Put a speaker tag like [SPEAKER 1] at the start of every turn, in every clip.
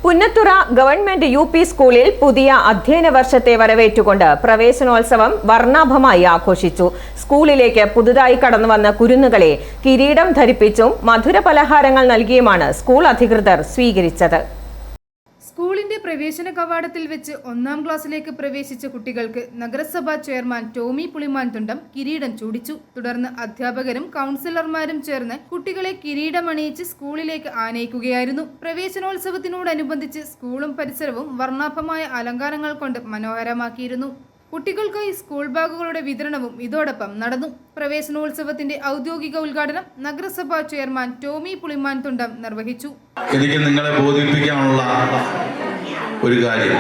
[SPEAKER 1] Punnathura government UP. സ്കൂളിൽ പുതിയ അധ്യയന വർഷത്തെ വരവേറ്റുകൊണ്ട് പ്രവേശനോത്സവം വർണ്ണാഭമായി ആഘോഷിച്ചു. സ്കൂളിലേക്ക് പുതുതായി കടന്നുവന്ന കുരുന്നുകളെ കിരീടം ധരിപ്പിച്ചും മധുരപലഹാരങ്ങൾ നൽകിയുമാണ് സ്കൂൾ അധികൃതർ സ്വീകരിച്ചത്.
[SPEAKER 2] സ്കൂളിന്റെ പ്രവേശന കവാടത്തിൽ വെച്ച് 1ാം ക്ലാസ്സിലേക്ക് പ്രവേശിച്ച കുട്ടികൾക്ക് നഗരസഭാ ചെയർമാൻ ടോമി പുളിമാൻതുണ്ടം കിരീടം ചൂടിച്ചു. തുടർന്ന് അധ്യാപകരും കൗൺസിലർമാരും ചേർന്ന് കുട്ടികളെ കിരീടമണിയിച്ച് സ്കൂളിലേക്ക് ആനയിക്കുകയായിരുന്നു. പ്രവേശനോത്സവത്തിനോടനുബന്ധിച്ച് സ്കൂളും പരിസരവും വർണ്ണാഭമായ അലങ്കാരങ്ങൾ കൊണ്ട് മനോഹരമാക്കിയിരുന്നു. കുട്ടികൾക്കായി സ്കൂൾ ബാഗുകളുടെ വിതരണവും ഇതോടൊപ്പം നടന്നു. പ്രവേശനോത്സവത്തിന്റെ ഔദ്യോഗിക ഉദ്ഘാടനം നഗരസഭാ ചെയർമാൻ ടോമി പുളിമാൻതുണ്ടം നിർവഹിച്ചു.
[SPEAKER 3] എനിക്ക് നിങ്ങളെ ബോധിപ്പിക്കാനുള്ള ഒരു കാര്യം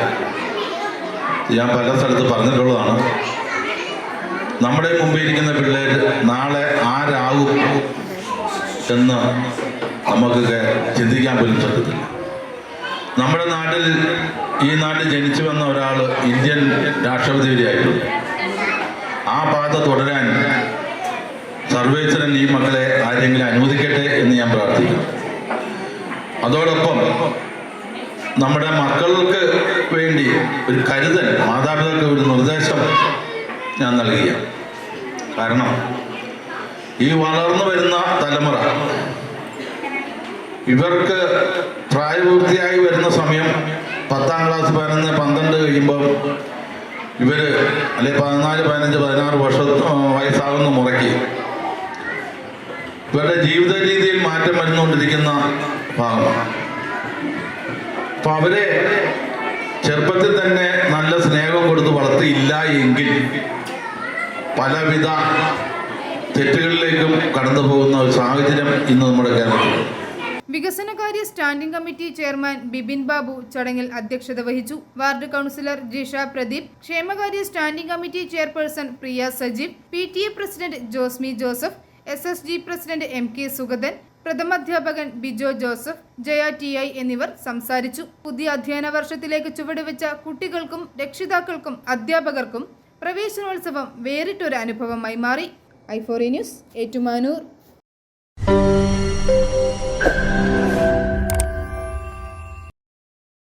[SPEAKER 3] ഞാൻ പല സ്ഥലത്ത് പറഞ്ഞിട്ടുള്ളതാണ്. നമ്മുടെ മുമ്പിൽ ഇരിക്കുന്ന പിള്ളേർ നാളെ ആരാകും എന്ന് നമുക്കൊക്കെ ചിന്തിക്കാൻ പോലും പറ്റത്തില്ല. നമ്മുടെ നാട്ടിൽ ഈ നാട്ടിൽ ജനിച്ചു വന്ന ഒരാൾ ഇന്ത്യൻ രാഷ്ട്രപതി വരെയായിട്ടുണ്ട്. ആ പാത തുടരാൻ സർവേശ്വരൻ ഈ മക്കളെ ആരെങ്കിലും അനുവദിക്കട്ടെ എന്ന് ഞാൻ പ്രാർത്ഥിക്കുന്നു. അതോടൊപ്പം നമ്മുടെ മക്കൾക്ക് വേണ്ടി ഒരു കരുതൽ, മാതാപിതാക്കൾക്ക് ഒരു നിർദ്ദേശം ഞാൻ നൽകുകയാണ്. കാരണം ഈ വളർന്നു വരുന്ന തലമുറ ഇവർക്ക് പ്രായപൂർത്തിയായി വരുന്ന സമയം 10ാം ക്ലാസ് 11, 12 കഴിയുമ്പോൾ ഇവർ അല്ലെ 14, 15, 16 വയസ്സാകുന്ന മുറയ്ക്ക് ഇവരുടെ ജീവിത രീതിയിൽ മാറ്റം വരുന്നുകൊണ്ടിരിക്കുന്ന ഭാഗമാണ്. അപ്പം അവരെ ചെറുപ്പത്തിൽ തന്നെ നല്ല സ്നേഹം കൊടുത്ത് വളർത്തിയില്ല എങ്കിൽ പലവിധ തെറ്റുകളിലേക്കും കടന്നു പോകുന്ന ഒരു സാഹചര്യം ഇന്ന് നമ്മുടെ കേരളത്തിൽ.
[SPEAKER 2] വികസനകാര്യ standing committee chairman Bibin Babu ചടങ്ങിൽ അധ്യക്ഷത വഹിച്ചു. വാർഡ് കൗൺസിലർ ജിഷ പ്രദീപ്, ക്ഷേമകാര്യ standing committee chairperson Priya Sajeev, PTA president Josmi Joseph, SSG president MK Sugathan, പ്രഥമാധ്യാപകൻ ബിജോ ജോസഫ്, ജയ TI എന്നിവർ സംസാരിച്ചു. പുതിയ അധ്യയന വർഷത്തിലേക്ക് ചുവടുവെച്ച കുട്ടികൾക്കും രക്ഷിതാക്കൾക്കും അധ്യാപകർക്കും പ്രവേശനോത്സവം വേറിട്ടൊരു അനുഭവമായി മാറി. i4 news, Ettumanoor.